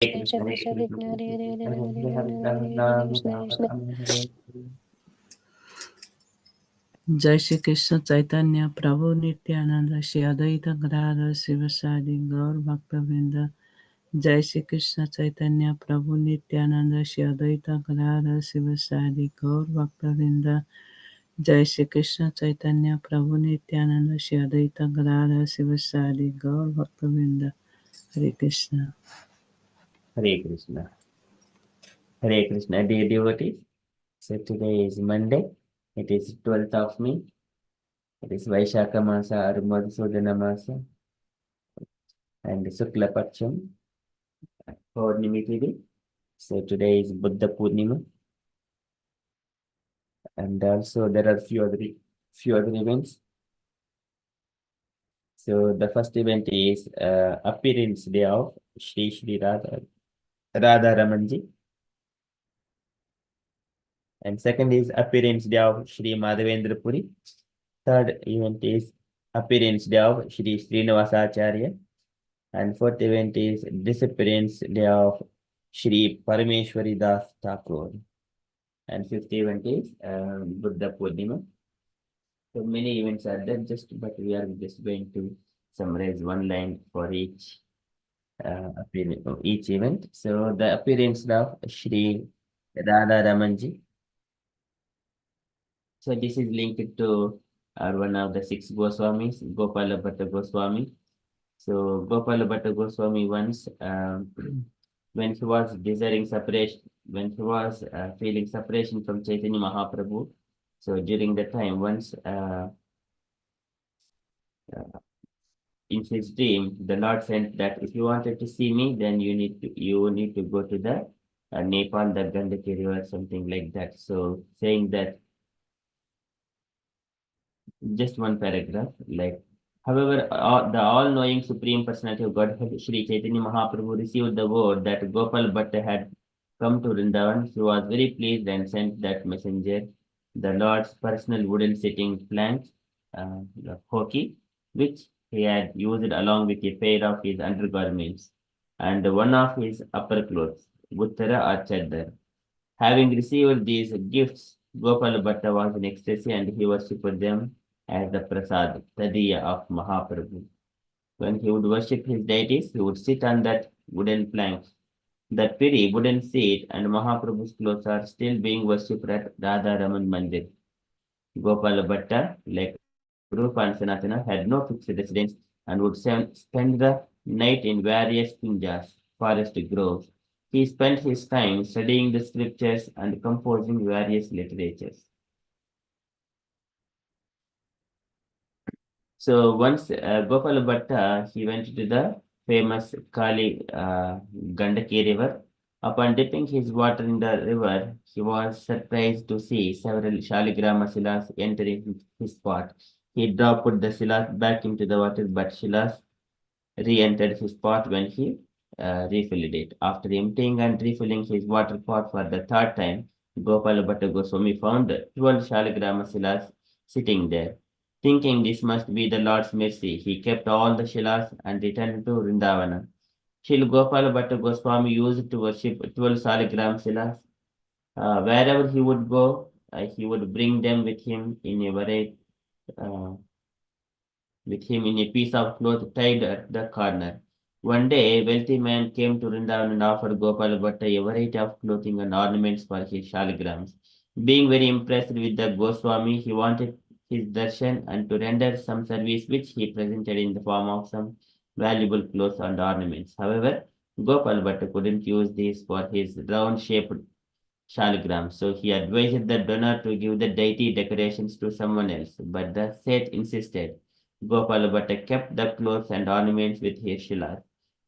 Krishna, Hare Krishna, Jai Shri Krishna Chaitanya Prabhu Nityananda Shri Advaita Gadadhar Sivasadi Gaur Bhaktavinda. Jai Shri Krishna Chaitanya Prabhu Nityananda Shri Advaita Gadadhar Sivasadi Gaur Bhaktavinda. Jai Shri Krishna Chaitanya Prabhu Nityananda Shri Advaita Gadadhar Sivasadi Gaur Bhaktavinda. Hare Krishna. Hare Krishna. Hare Krishna, dear devotees. So today is Monday. It is 12th of May. It is Vaishakha Masa or Madhusudana Masa and Sukla Paksham Purnimi Tithi. So today is Buddha Purnima. And also there are few other events. So the first event is appearance day of Shri Radha Ramanji. And second is appearance day of Shri Madhavendra Puri. Third event is appearance day of Shri Srinivasacharya. And fourth event is disappearance day of Shri Parameshwari Das Thakur. And fifth event is Buddha Purnima. So many events are there, but we are just going to summarize one line for each event. So the appearance of Shri Radha Ramanji. So this is linked to one of the six Goswamis, Gopala Bhatta Goswami. So Gopala Bhatta Goswami once, when he was desiring separation, when he was feeling separation from Chaitanya Mahaprabhu, so during that time, once in his dream, the Lord sent that if you wanted to see me, then you need to go to the Nepal, the Gandaki river, something like that. So saying that, just one paragraph, like, however, the all-knowing Supreme Personality of Godhead, Sri Chaitanya Mahaprabhu, received the word that Gopal Bhatta had come to Vrindavan. He was very pleased and sent that messenger the Lord's personal wooden sitting plank, the hoki, which he had used along with a pair of his undergarments and one of his upper clothes, Uttara or Chaddar. Having received these gifts, Gopal Bhatta was in ecstasy and he worshipped them as the prasad, tadiya of Mahaprabhu. When he would worship his deities, he would sit on that wooden plank. That very wooden seat and Mahaprabhu's clothes are still being worshipped at Radha Raman Mandir. Gopal Bhatta, like Rupa and Sanatana, had no fixed residence and would spend the night in various kunjas, forest groves. He spent his time studying the scriptures and composing various literatures. So once Gopal Bhatta, he went to the famous Kali Gandaki river. Upon dipping his water in the river, he was surprised to see several Shaligrama Silas entering his pot. He dropped the Silas back into the water, but Silas re-entered his pot when he refilled it. After emptying and refilling his water pot for the third time, Gopal Bhatta Goswami found 12 Shaligrama Silas sitting there. Thinking this must be the Lord's mercy, he kept all the Shilas and returned to Vrindavana. Shri Gopal Bhatta Goswami used to worship 12 Shaligram Silas. Wherever he would go, he would bring them with him in a uh, piece of cloth tied at the corner. One day, a wealthy man came to Vrindavan and offered Gopal Bhatta a variety of clothing and ornaments for his shaligrams. Being very impressed with the Goswami, he wanted his darshan and to render some service which he presented in the form of some valuable clothes and ornaments. However, Gopal Bhatta couldn't use these for his round-shaped shaligrams, so he advised the donor to give the deity decorations to someone else, but the Seth insisted. Gopal Bhatta kept the clothes and ornaments with his shilas.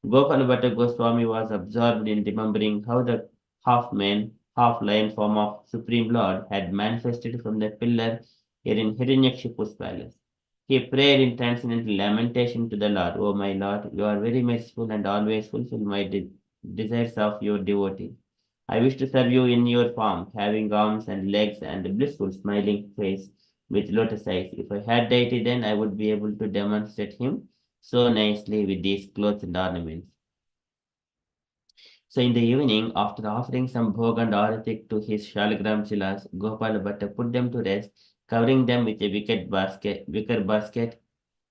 Gopal Bhatta Goswami was absorbed in remembering how the half man, half lion form of Supreme Lord had manifested from the pillar here in Hiranyakshiku's palace. He prayed in transcendental lamentation to the Lord, O my Lord, you are very merciful and always fulfill my desires of your devotee. I wish to serve you in your form, having arms and legs and a blissful smiling face with lotus eyes. If I had deity, then I would be able to demonstrate him so nicely with these clothes and ornaments. So in the evening, after offering some bhog and aratik to his shaligram chilas, Gopal Bhatta put them to rest, covering them with a wicker basket.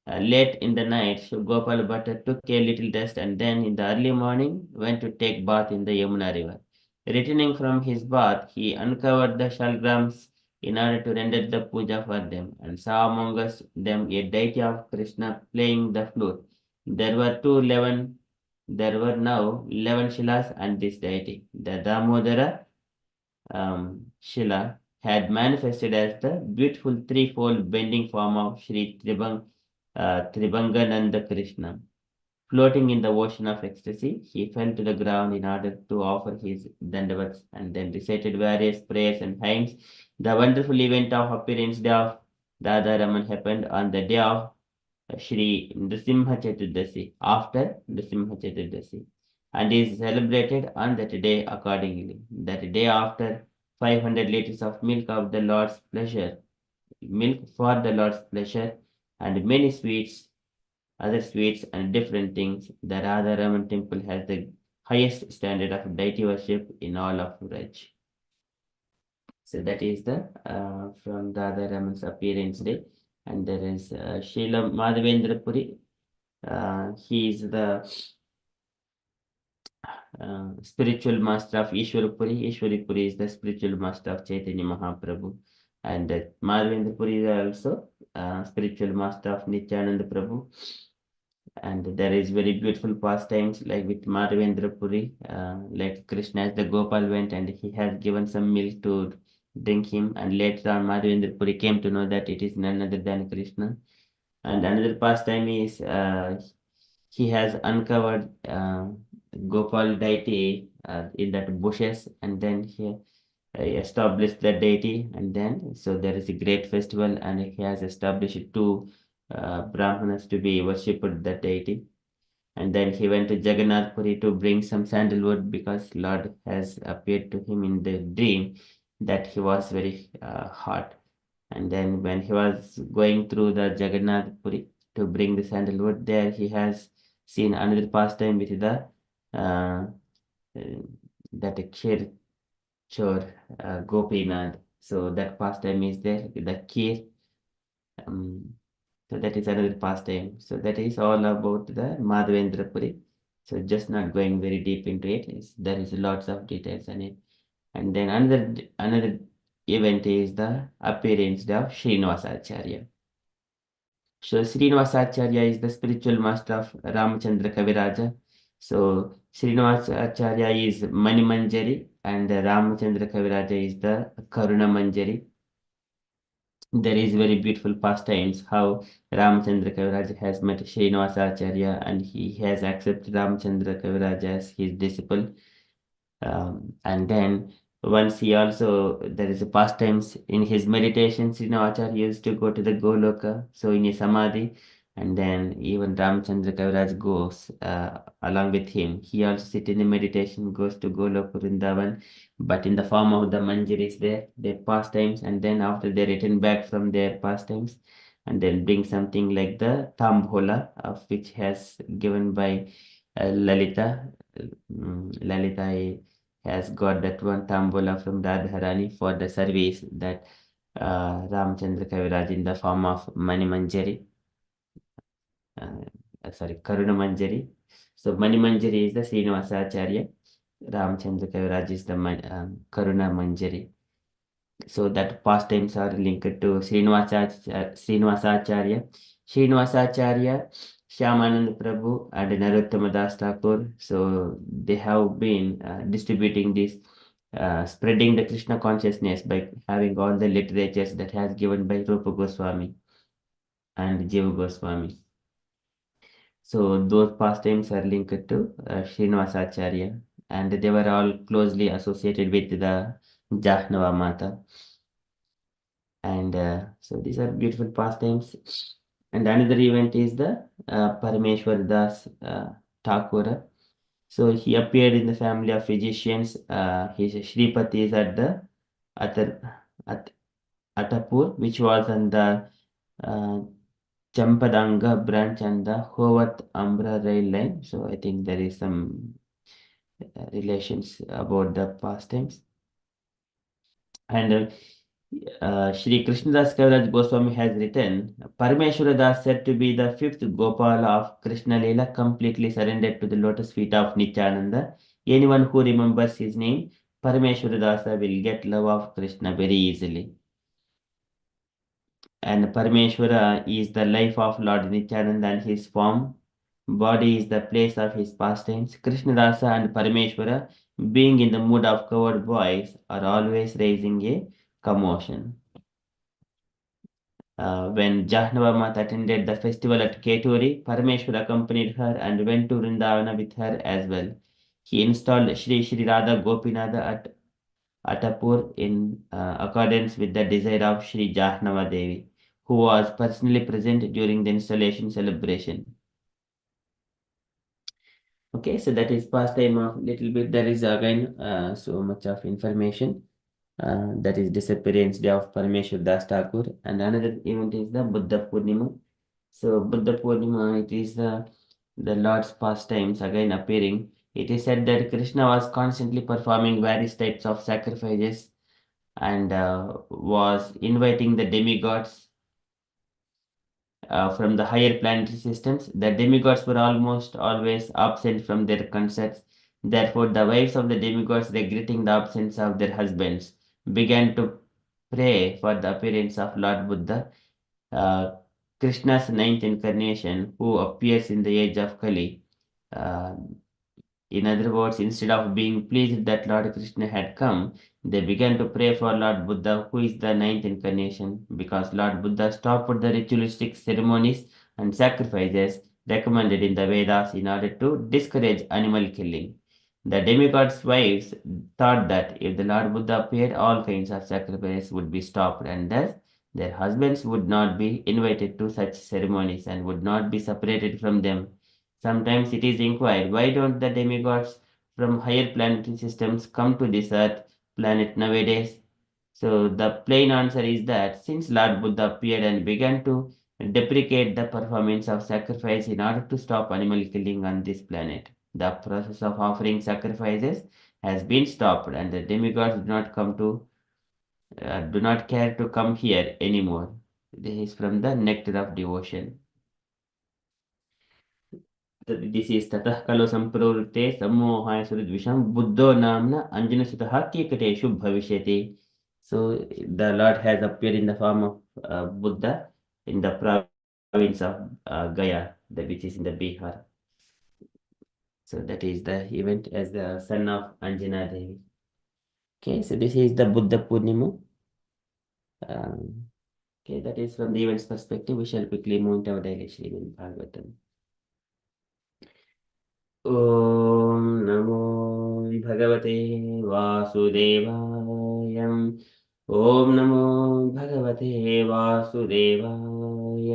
Late in the night, Gopal Bhatta took a little rest and then in the early morning went to take bath in the Yamuna river. Returning from his bath, he uncovered the shalgrams in order to render the puja for them and saw among us them a deity of Krishna playing the flute. There were two 11 there were now 11 Shilas and this deity. The Damodara Shila had manifested as the beautiful threefold bending form of Tribangananda Krishna. Floating in the ocean of ecstasy, he fell to the ground in order to offer his dandavats and then recited various prayers and hymns. The wonderful event of appearance day of Dada Raman happened on the day of Shri Nrsimha Chaturdasi, after Nrsimha Chaturdasi, and is celebrated on that day accordingly. That day after 500 liters of milk for the Lord's pleasure, and many sweets, other sweets and different things. The Radha Raman temple has the highest standard of deity worship in all of Raj. So that is the from Radha Raman's appearance day. And there is Srila Madhavendra Puri. He is the spiritual master of Ishwarapuri. Ishwarapuri is the spiritual master of Chaitanya Mahaprabhu. And Madhavendra Puri is also spiritual master of Nityananda Prabhu. And there is very beautiful pastimes like with Madhavendra Puri, like Krishna as the Gopal went and he has given some milk to drink him. And later on, Madhavendra Puri came to know that it is none other than Krishna. And another pastime is he has uncovered Gopal deity in that bushes, and then he established the deity, and then so there is a great festival, and he has established two Brahmanas to be worshipped the deity. And then he went to Jagannath Puri to bring some sandalwood because Lord has appeared to him in the dream that he was very hot. And then when he was going through the Jagannath Puri to bring the sandalwood, there he has seen another pastime with the uh, that Kher Chor Gopinath. So that pastime is there, the Kir. Um, so that is another pastime. So that is all about the Madhavendra Puri. So just not going very deep into it. There is lots of details in it. And then another event is the appearance of Srinivasacharya. So Srinivasacharya is the spiritual master of Ramachandra Kaviraja. So Srinivasacharya is Mani Manjari and Ramachandra Kaviraja is the Karuna Manjari. There is very beautiful pastimes how Ramachandra Kaviraja has met Srinivasacharya and he has accepted Ramachandra Kaviraja as his disciple. And then once he also there is a pastimes in his meditations, Srinivacharya used to go to the Goloka, so in a samadhi, and then even Ramchandra Kaviraj goes along with him. He also sit in a meditation, goes to Goloka Vrindavan, but in the form of the manjaris there, their pastimes, and then after they return back from their pastimes, and then bring something like the Tambhola, of which has given by Lalita. Lalita has got that one tambola from Radharani for the service that Ramchandra Kaviraj in the form of Mani Manjari, Karuna Manjari. So Mani Manjari is the Srinivasacharya, Ramchandra Kaviraj is the Karuna Manjari. So that pastimes are linked to Srinivasacharya, Shyamanand Prabhu, and Narottama Das Thakur. So they have been distributing this, spreading the Krishna consciousness by having all the literatures that has given by Rupa Goswami and Jiva Goswami. So those pastimes are linked to Srinivasacharya, and they were all closely associated with the Jahnava Mata. And so these are beautiful pastimes. And another event is the Parameshwar Das Thakura. So he appeared in the family of physicians. His Shripati is at the At, Atapur, which was on the uh, Champadanga branch and the Howat Ambra rail line. So I think there is some relations about the pastimes. And Shri Krishnadas Kaviraj Goswami has written, Parameshwara Das said to be the fifth Gopala of Krishna Leela, completely surrendered to the lotus feet of Nityananda. Anyone who remembers his name, Parameshwara Dasa, will get love of Krishna very easily. And Parameshwara is the life of Lord Nityananda and his form. Body is the place of his pastimes. Krishnadasa and Parameshwara, being in the mood of covered boys, are always raising a commotion. When Jahnava attended the festival at Keturi, Parameshwara accompanied her and went to Vrindavana with her as well. He installed Sri Radha Gopinatha at Attapur in accordance with the desire of Sri Jahnava Devi, who was personally present during the installation celebration. Okay, so that is pastime of little bit. There is again so much of information. That is disappearance day of Parameshwar Das Thakur. And another event is the Buddha Purnima. So Buddha Purnima, it is the Lord's pastimes again appearing. It is said that Krishna was constantly performing various types of sacrifices and was inviting the demigods from the higher planetary systems. The demigods were almost always absent from their concerts. Therefore, the wives of the demigods, regretting the absence of their husbands, began to pray for the appearance of Lord Buddha, uh, Krishna's ninth incarnation, who appears in the age of Kali. Uh, in other words, instead of being pleased that Lord Krishna had come, they began to pray for Lord Buddha, who is the ninth incarnation, because Lord Buddha stopped the ritualistic ceremonies and sacrifices recommended in the Vedas in order to discourage animal killing. The demigods' wives thought that if the Lord Buddha appeared, all kinds of sacrifices would be stopped, and thus their husbands would not be invited to such ceremonies and would not be separated from them. Sometimes it is inquired, why don't the demigods from higher planetary systems come to this earth planet nowadays? So the plain answer is that since Lord Buddha appeared and began to deprecate the performance of sacrifice in order to stop animal killing on this planet, the process of offering sacrifices has been stopped, and the demigods do not care to come here anymore. This is from the nectar of devotion. This is ततः खलु सम्प्रवृत्ते सम्मोहाय सुहृद्विषं बुद्धो नाम्ना अंजनसुतः कीकटेषु भविष्यति. So the Lord has appeared in the form of Buddha in the province of Gaya, which is in the Bihar. So that is the event as the son of Anjana Devi. Okay, so this is the Buddha Purnima. Okay, that is from the event's perspective. We shall quickly move into our daily Srimad Bhagavatam. ॐ नमो भगवते वासुदेवाय ॐ नमो भगवते वासुदेवाय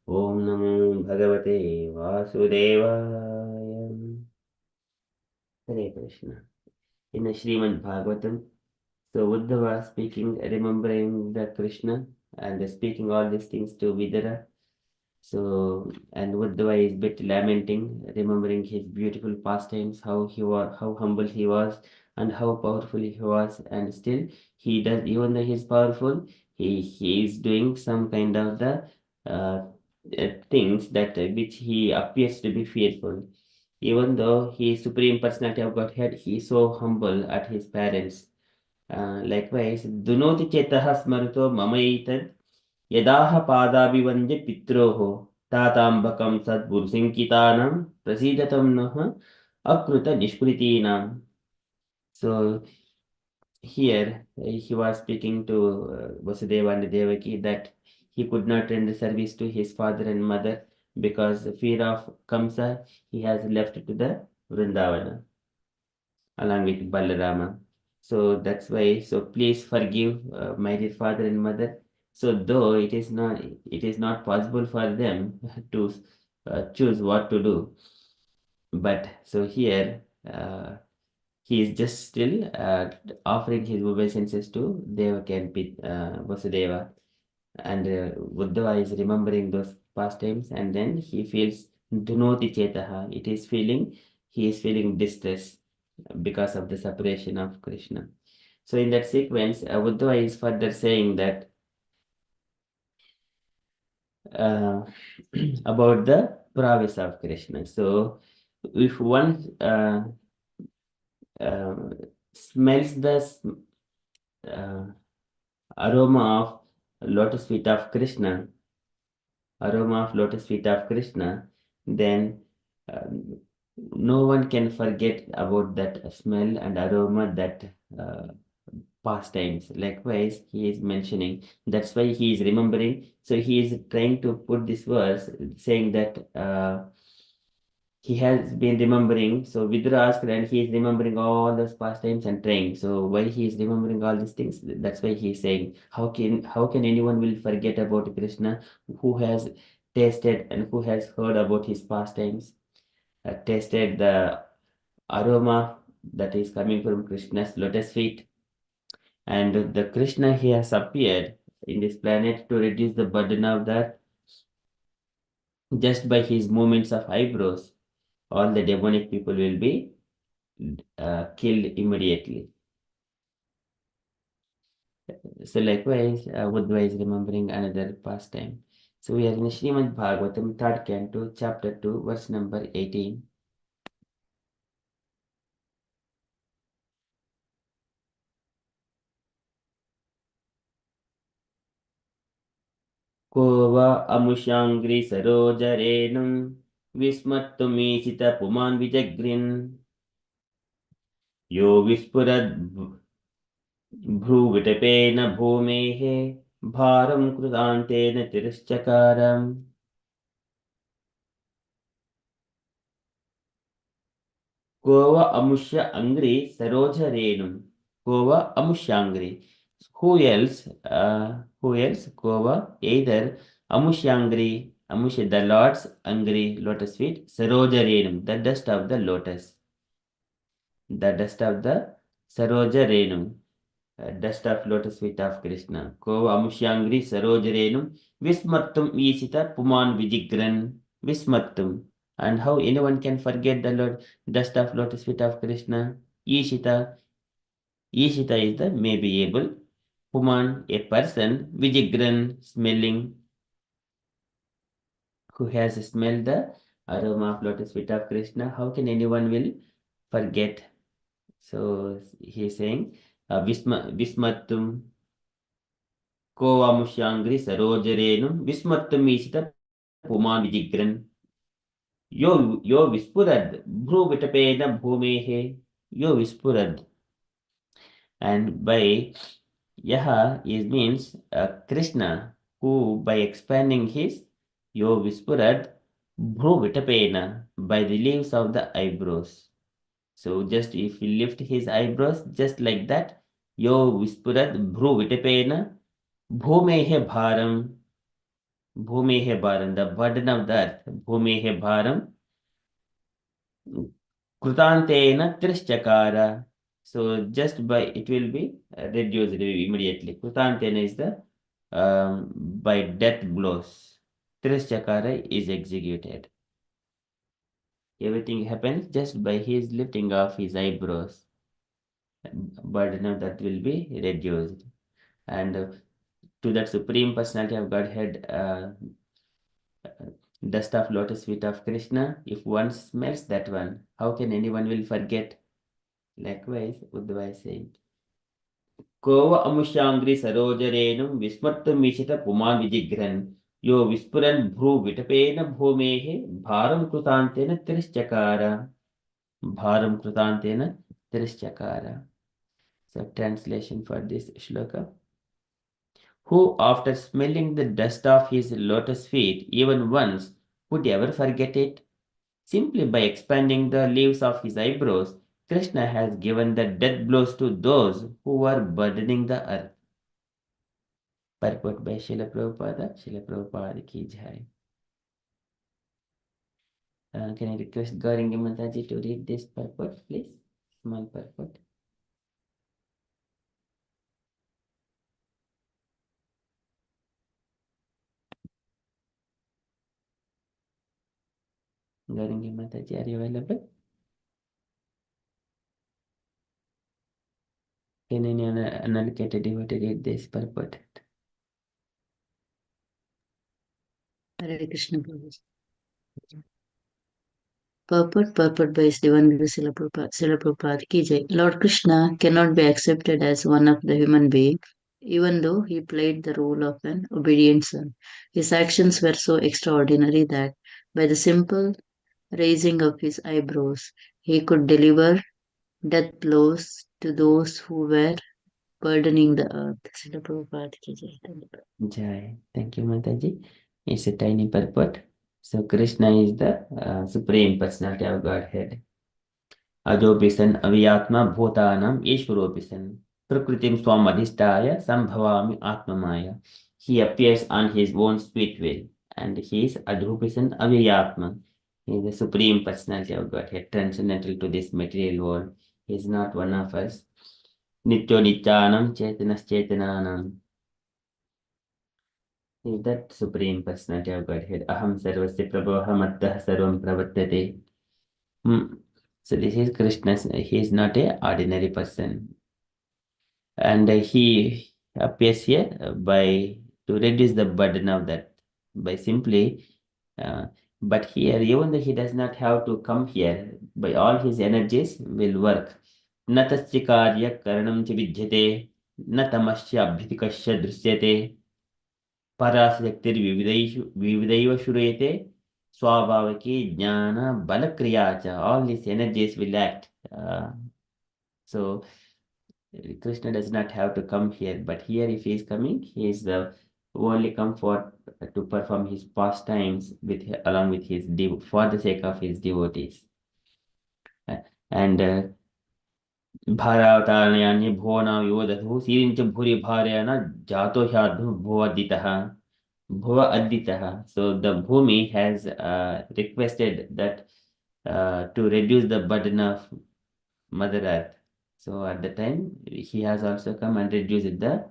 ॐ नमो भगवते वासुदेवाय. Hare Krishna. In the Srimad Bhagavatam, so Buddha was speaking, remembering the Krishna and speaking all these things to Vidura. So, and Uddhava is bit lamenting, remembering his beautiful pastimes, how he was, how humble he was, and how powerful he was. And still, he does, even though he's powerful, he is doing some kind of the things that which he appears to be fearful. Even though he is supreme personality of Godhead, he is so humble at his parents. Likewise, Dunoti Chetaha Smarto Mamaitad यदाह पादाभिवन्द्य पित्रोः ताताम्बकं सद्गुरुसिङ्कितानां प्रसीदतं नः अकृत निष्कृतीनाम्. So here he was speaking to Vasudeva and Devaki that he could not render service to his father and mother because the fear of Kamsa he has left to the Vrindavana along with Balarama. So that's why. So please forgive my dear father and mother. So though it is not possible for them to choose what to do, but so here he is just still offering his obeisances to Devaki and Vasudeva, and Uddhava is remembering those past times, and then he feels Dhunoti Chetaha. It is feeling he is feeling distress because of the separation of Krishna. So in that sequence, Uddhava is further saying that uh, about the prowess of Krishna. So if one uh, smells the uh, aroma of lotus feet of Krishna, then no one can forget about that smell and aroma, that uh, pastimes. Likewise, he is mentioning, that's why he is remembering. So he is trying to put this verse saying that he has been remembering. So Vidura asked, and he is remembering all those pastimes and trying. So why he is remembering all these things? That's why he is saying, how can anyone will forget about Krishna who has tasted and who has heard about his pastimes, tasted the aroma that is coming from Krishna's lotus feet, and the Krishna he has appeared in this planet to reduce the burden of that just by his movements of eyebrows. All the demonic people will be killed immediately. So likewise, Uddhava is remembering another pastime. So we are in Srimad Bhagavatam, 3rd canto, chapter 2, verse number 18. को वा अमुष्याङ्घ्रि सरोजरेणुं विस्मर्तुमीशित पुमान् विजग्रिन् यो विस्फुरद् भ्रूविटपेन भूमेः भारं कृतान्तेन तिरश्चकारम् Kova Amusha Angri Saroja Renum. Kova Amushangri. Who else? Kova, either Amushangri, Amush, the Lord's Angri, lotus feet, Saroja Renum, the dust of the lotus, the dust of the Saroja Renum, dust of lotus feet of Krishna. Kova Amushangri Saroja Renum, Vismattum Ishita Puman Vijigran, Vismattum. And how anyone can forget the Lord, dust of lotus feet of Krishna? Ishita. Ishita is the may be able. Puman, a person. Vijigran, smelling, who has smelled the aroma of lotus feet of Krishna. How can anyone will forget? So he is saying, Vismattum, Kovamushangri, Sarojarenum, Vismattum Ishita, Puman Vijigran. Yo Vispurad, Bhru Vitapena Bhumehe, Yo Vispurad. And by Yaha is means Krishna, who by expanding his Yo Vispurad, Bhru Vitapena, by the leaves of the eyebrows. So just if he lift his eyebrows just like that, Yo Vispurad, Bhru Vitapena, Bhumehe Bharam, Bhumehe Bharam, the burden of the earth, Bhumehe Bharam, Krutantena Trishchakara. So just by it will be reduced immediately. Krutantena is the by death blows. Trishchakara is executed. Everything happens just by his lifting off his eyebrows. Burden of that will be reduced. And to that Supreme Personality of Godhead, dust of lotus feet of Krishna, if one smells that one, how can anyone will forget? Likewise, Uddhava is saying, Kova Amushangri Sarojarenum Vismattam Mishita Puman Vijigran Yo Vispuran Bhru Vitapena Bhumehe Bharam Krutantena Tirischakara. Bharam Krutantena Tirischakara. So translation for this shloka. Who after smelling the dust of his lotus feet even once would ever forget it? Simply by expanding the leaves of his eyebrows, Krishna has given the death blows to those who were burdening the earth. Purport by Srila Prabhupada. Srila Prabhupada ki jai. Can I request Gaurangi Mataji to read this purport, please? Small purport. Gaurangi Mataji, are you available? Can any unallocated devotee read this purport? Hare Krishna Prabhu. Purport by His Divine Guru Srila Prabhupada ki jai. Lord Krishna cannot be accepted as one of the human beings, even though he played the role of an obedient son. His actions were so extraordinary that by the simple raising of his eyebrows, he could deliver death blows to those who were burdening the earth. Srila Prabhupada ki jai. Jai. Thank you, Mataji. It's a tiny purport. So Krishna is the Supreme Personality of Godhead. Ajopi san avyatma bhutanam ishvaropi san. Prakritim swam adhisthaya sambhavami atmamaya. He appears on his own sweet will. And he is Ajopi san avyatma. He is the Supreme Personality of Godhead, transcendental to this material world. He is not one of us. Nityo nityanam chetanas chetananam. He is that Supreme Personality of Godhead. Aham sarvasya prabhavaha mattah sarvam pravatyate. So this is Krishna. He is not an ordinary person. And he appears here by to reduce the burden of that by simply but here even though he does not have to come here, by all his energies will work. न तस्य कार्य करणं च विद्यते न तमस्य अभ्युतिकस्य दृश्यते पराशक्तिर्विविधैषु विविधैव श्रूयते स्वाभाविकी ज्ञान बलक्रिया च. All these energies will act. So Krishna does not have to come here, but here if he is coming, he is the only come for to perform his pastimes with along with his for the sake of his devotees. And भारावतारण्यान्ये भुवनां योदधुः सीरिञ्च भूरि भार्येण जातो ह्यार्धुः भुवद्दितः Bhuva Aditah. So the Bhumi has requested that to reduce the burden of Mother Earth. So at the time, he has also come and reduced the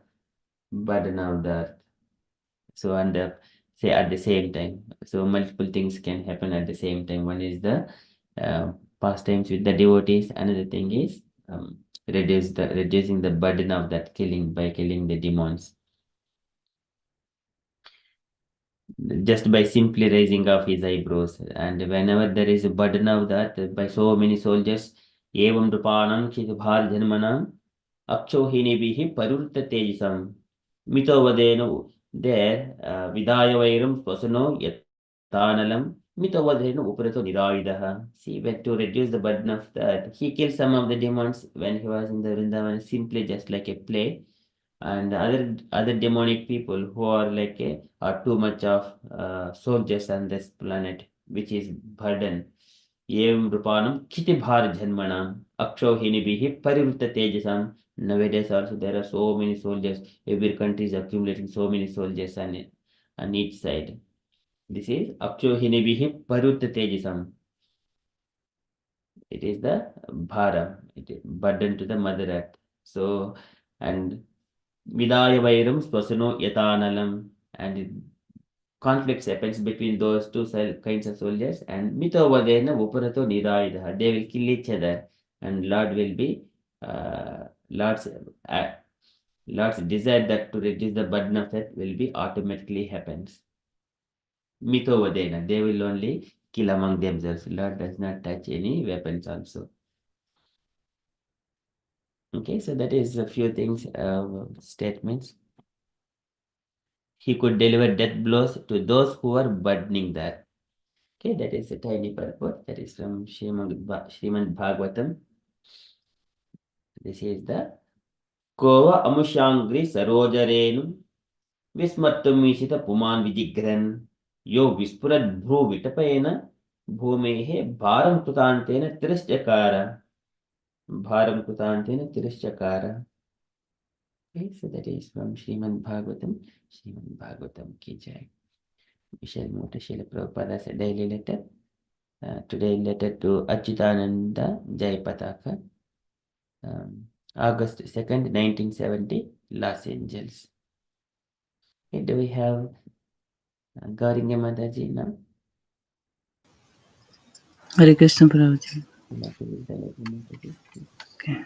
burden of the earth. So and say at the same time. So multiple things can happen at the same time. One is the pastimes with the devotees. Another thing is reducing the burden of that killing by killing the demons. Just by simply raising up his eyebrows. And whenever there is a burden of that by so many soldiers, evam rupanam chitubhar janmanam akchohinibihi parurta tejasam mitovadenu there vidaya vairam swasano yatanalam mitovadenu uparato niravidaha. See, when to reduce the burden of that, he killed some of the demons when he was in the Vrindavan, simply just like a play. And other demonic people who are like are too much of soldiers on this planet, which is burden. Evam rupanam kshitibhar janmanam akshauhinibihi parivritta tejasam. Nowadays also there are so many soldiers. Every country is accumulating so many soldiers on each side. This is akshauhinibihi parivritta tejasam. It is the bharam, it is burden to the mother earth. So and Vidaya Vairam Swasano Yatanalam, and conflicts happens between those two kinds of soldiers, and Mitovadena Uparato Nidaidaha. They will kill each other, and Lord will be Lord's desire that to reduce the burden of that will be automatically happens. Mitovadena, they will only kill among themselves. Lord does not touch any weapons also. Okay, so that is a few things, statements. He could deliver death blows to those who were burdening there. Okay, that is a tiny purport. That is from Srimad Bhagavatam. This is the Kova Amushangri Sarojarenu Vismattumishita Puman Vijigran Yo Vispurad Bhru Vitapayena Bhumehe Bharam Kutantena Tirishchakara. Bharam Kutantena Tirishchakara. Okay, so that is from Srimad Bhagavatam. Srimad Bhagavatam ki jai. We shall move to Srila Prabhupada's daily letter. Today letter to Achyutananda Jai Pataka. August 2nd, 1970, Los Angeles. Okay, do we have Gaurinya Mataji now? Hare Krishna Prabhuji. Mataji. Okay.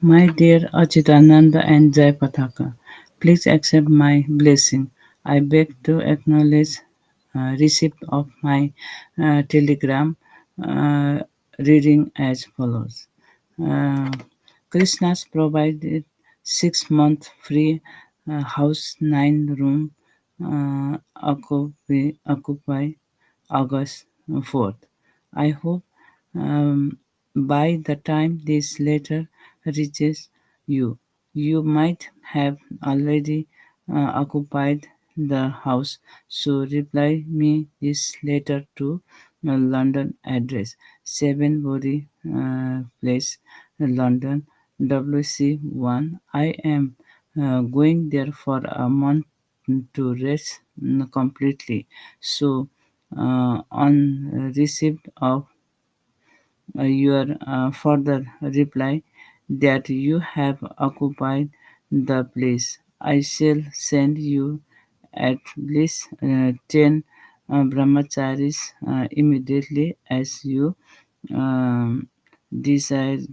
My dear Achitananda and Jai Pataka, please accept my blessing. I beg to acknowledge receipt of my telegram reading as follows. Uh, Krishna's provided 6 month free house 9 room occupy August 4th. I hope um, by the time this letter reaches you, you might have already occupied the house. So reply me this letter to London address 7 Body Place, London, WC1. I am going there for a month to rest completely. So on receipt of your further reply that you have occupied the place, I shall send you at least 10 brahmacharis immediately as you um, desired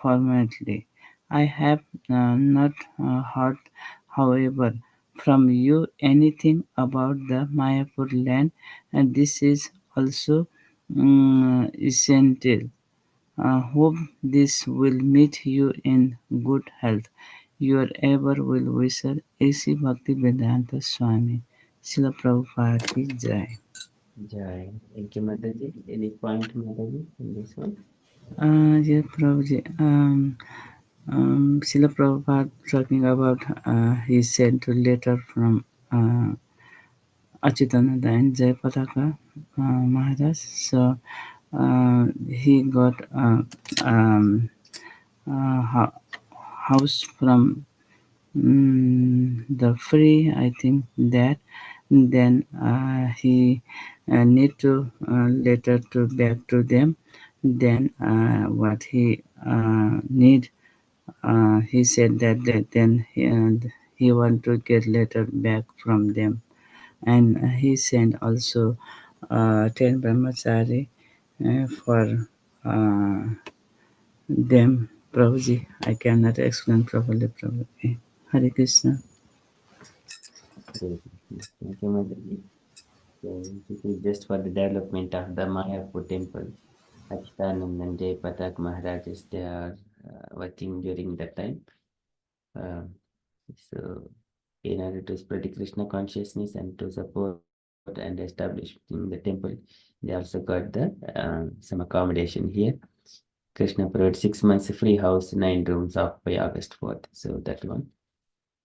formally. I have not heard, however, from you anything about the Mayapur land, and this is also essential. Hope this will meet you in good health. Your ever will wisher, A.C. Bhakti Vedanta Swami. Srila Prabhupada ki Jai. Jai. Thank you, Mataji. Any point, Mataji, in this one? Yes, Prabhuji. Srila Prabhupada talking about he sent a letter from Achitananda and Jai Pataka Maharaj. So he got house from the free. I think that then he need to letter to back to them. Then what he need he said that then he want to get letter back from them, and he sent also 10 brahmachari for them. Prabhuji, I cannot explain properly, Prabhuji. Hare Krishna. Hare Krishna. Thank you, Mataji. So this is just for the development of the Mayapur temple. Achyutanand and Jai Patak Maharajas, they are working during that time. Uh, so in order to spread Krishna consciousness and to support and establish in the temple, they also got the some accommodation here. Krishna provided 6 months free house, 9 rooms off by August 4th. So that one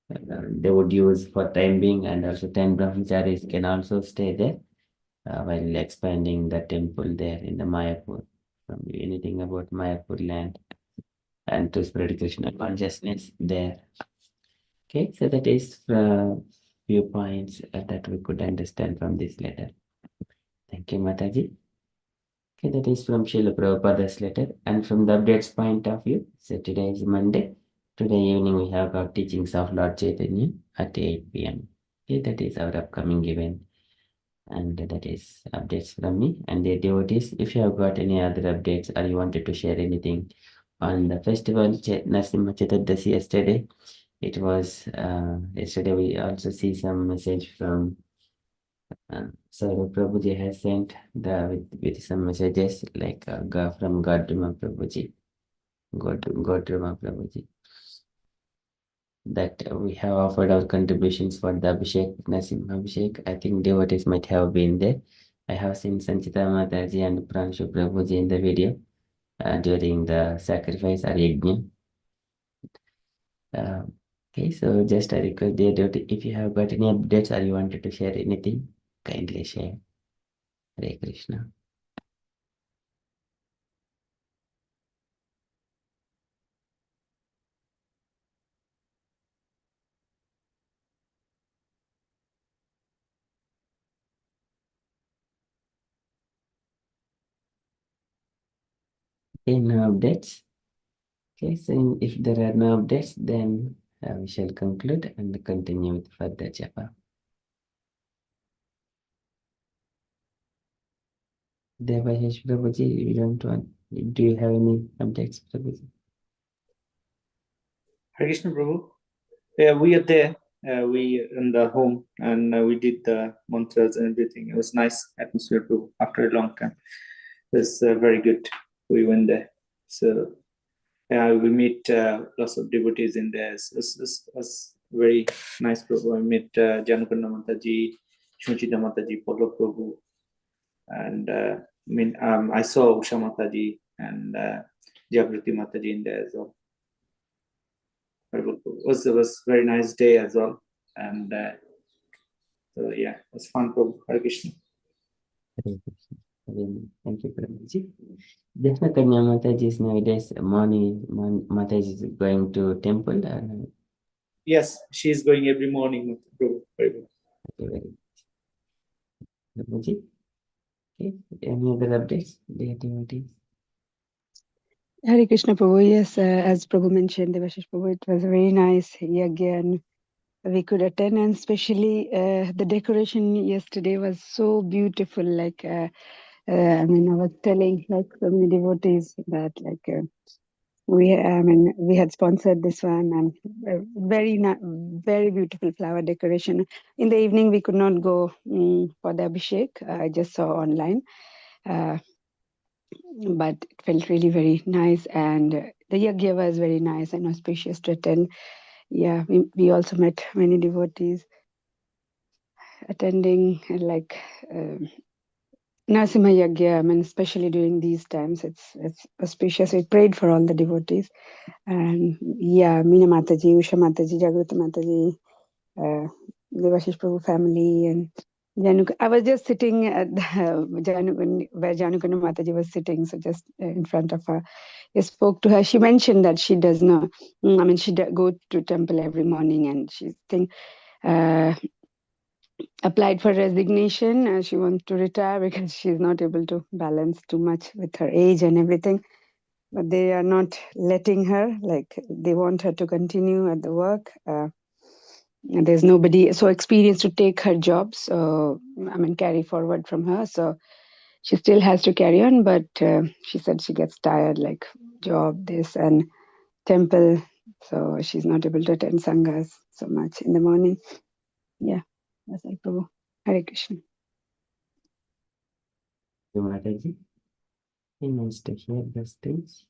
they would use for time being, and also 10 brahmacharis can also stay there while expanding the temple there in the Mayapur. From anything about Mayapur land and to spread Krishna consciousness there. Okay, so that is few points that we could understand from this letter. Thank you, Mataji. Okay, that is from Srila Prabhupada's letter. And from the updates point of view, so today is Monday. Today evening we have our teachings of Lord Chaitanya at 8 p.m. Okay, that is our upcoming event. And that is updates from me. And the devotees, if you have got any other updates or you wanted to share anything on the festival Narasimha Chaturdasi yesterday, it was yesterday we also see some message from so Prabhuji has sent with some messages like from Godruma Prabhuji, Godruma Prabhuji, that we have offered our contributions for the Abhishek, Nasim Abhishek. I think devotees might have been there. I have seen Sanchita Mataji and Pranshu Prabhuji in the video during the sacrifice or yajna. Uh, okay, so just a request, dear devotee, if you have got any updates or you wanted to share anything, kindly share. Hare Krishna. Okay, no updates. Okay, so if there are no updates, then we shall conclude and continue with further japa. Devashish Prabhuji, you don't want, do you have any updates, Prabhuji? Hare Krishna Prabhu. Yeah, we are there. We in the home and we did the mantras and everything. It was nice atmosphere Prabhu after a long time. It was very good. We went there. So yeah, we meet lots of devotees in there. It was very nice Prabhu. I met Janukanda Mataji, Shunchita Mataji, Polo Prabhu, and I saw Usha Mataji and Jagrati Mataji in there as well. It was a very nice day as well, and so yeah, it was fun Prabhu. Hare Krishna. Hare Krishna. Thank you, Prabhuji. Jashna Kanya Mataji is nowadays morning. Mataji is going to temple. Yes, she is going every morning, Prabhu. Very good. Okay, Prabhuji. Okay. Any other updates? Dear devotees? Hare Krishna Prabhu, yes, as Prabhu mentioned, Devashish Prabhu, it was a very nice yagya and we could attend, and especially the decoration yesterday was so beautiful. Like, I was telling like so many devotees that we had sponsored this one and very beautiful flower decoration. In the evening, we could not go for the Abhishek. I just saw online. But it felt really very nice, and the yagya was very nice and auspicious to attend. Yeah, we also met many devotees attending Narasimha Yagya. I mean, especially during these times, it's auspicious. We prayed for all the devotees, and yeah, Meena Mataji, Usha Mataji, Jagrata Mataji, Devashish Prabhu family, and I was just sitting at where Janukana Mataji was sitting, so just in front of her. I spoke to her. She mentioned that she does not. She go to temple every morning, and she applied for resignation. She wants to retire because she's not able to balance too much with her age and everything. But they are not letting her. Like they want her to continue at the work. There's nobody so experienced to take her job, so carry forward from her. So she still has to carry on, but she said she gets tired, like job, this and temple, so she's not able to attend sanghas so much in the morning. Yeah, that's all, Prabhu. Hare Krishna. Mataji. He nice to hear those things.